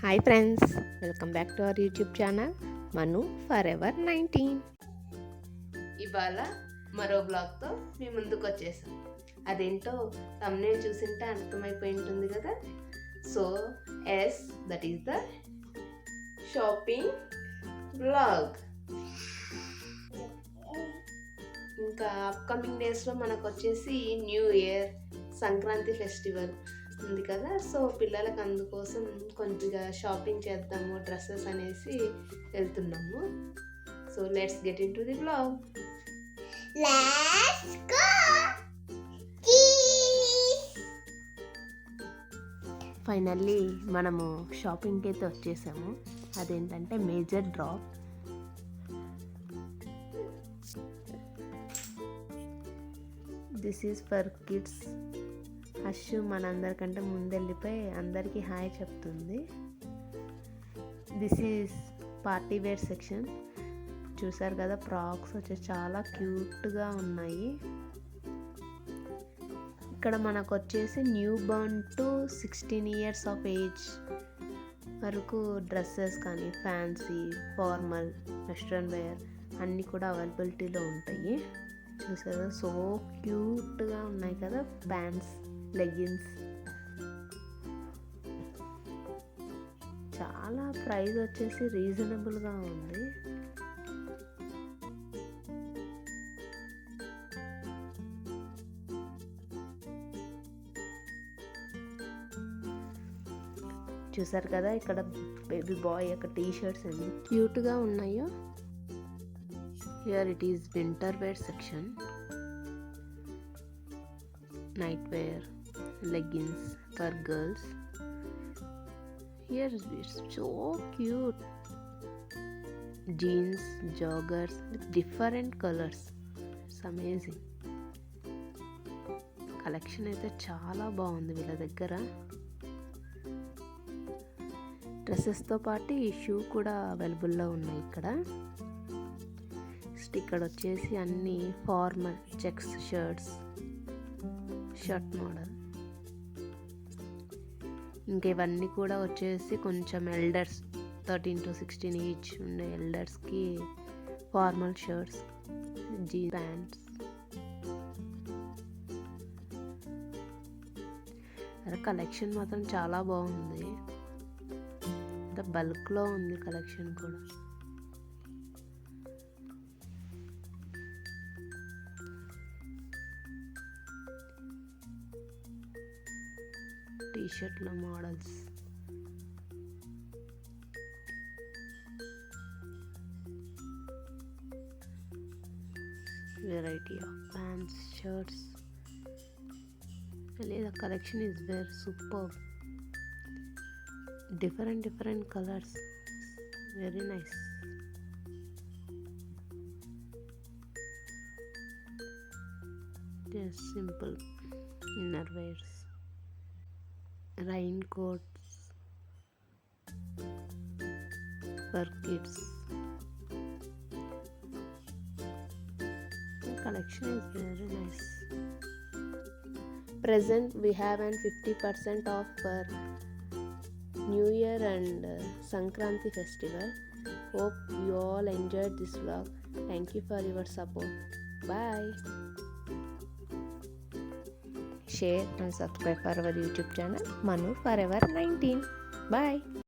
Hi friends, welcome back to our YouTube channel Manu for ever 19. ఇవాళ మరో బ్లాగ్తో మీ ముందుకు వచ్చేసాం. అదేంటో thumbnail చూసింటే అర్థమైపోయి ఉంటుంది కదా. So that is the shopping blog. ఇంకా అప్కమింగ్ డేస్లో మనకు వచ్చేసి న్యూ ఇయర్, సంక్రాంతి ఫెస్టివల్ ఉంది కదా. సో పిల్లలకు అందుకోసం కొద్దిగా షాపింగ్ చేద్దాము, డ్రెస్సెస్ అనేసి వెళ్తున్నాము. So let's get into the blog. Finally మనము షాపింగ్కి అయితే వచ్చేసాము. అదేంటంటే major drop. This is for kids. Hush మనందరికంటే ముందెళ్ళిపోయి అందరికీ హాయ్ చెప్తుంది. This is party wear section. చూసారు కదా, ఫ్రాక్స్ వచ్చేసి చాలా క్యూట్గా ఉన్నాయి. ఇక్కడ మనకు వచ్చేసి new Born to 16 years of age వరకు డ్రెస్సెస్ కానీ ఫ్యాన్సీ, ఫార్మల్, వెస్ట్రన్ వేర్ అన్నీ కూడా అవైలబిలిటీలో ఉంటాయి. చూసారు, సో క్యూట్గా ఉన్నాయి కదా ప్యాంట్స్, లెగ్గిన్స్. చాలా ప్రైస్ వచ్చేసి రీజనబుల్గా ఉంది. చూసారు కదా, ఇక్కడ బేబీ బాయ్ యొక్క టీ షర్ట్స్ ఎన్ని క్యూట్గా ఉన్నాయో. Here it is winter wear section. Night wear, leggings for girls. Here it's so cute. Jeans, joggers with different colors. It's amazing. Collection అయితే చాలా బాగుంది వీళ్ళ దగ్గర. డ్రెస్సెస్తో పాటు ఈ షూ కూడా అవైలబుల్లో ఉన్నాయి ఇక్కడ. ఇక్కడ వచ్చేసి అన్ని formal checks shirts, shirt model. ఇంకా ఇవన్నీ కూడా వచ్చేసి కొంచెం ఎల్డర్స్, 13 to 16 ఈచ్ ఉండే ఎల్డర్స్కి ఫార్మల్ షర్ట్స్, జీన్స్ ప్యాంట్స్. అదే కలెక్షన్ మాత్రం చాలా బాగుంది. అంటే బల్క్లో ఉంది కలెక్షన్ కూడా. టీషర్ట్ల models, variety of pants, shirts. Really the collection is very superb. Different colors, very nice. Just simple inner wears, raincoats for kids. The collection is very nice. Present we have an 50% off for New Year and Sankranti festival. Hope you all enjoyed this vlog. Thank you for your support. Bye. Share and subscribe for our YouTube channel Manu Forever 19. Bye.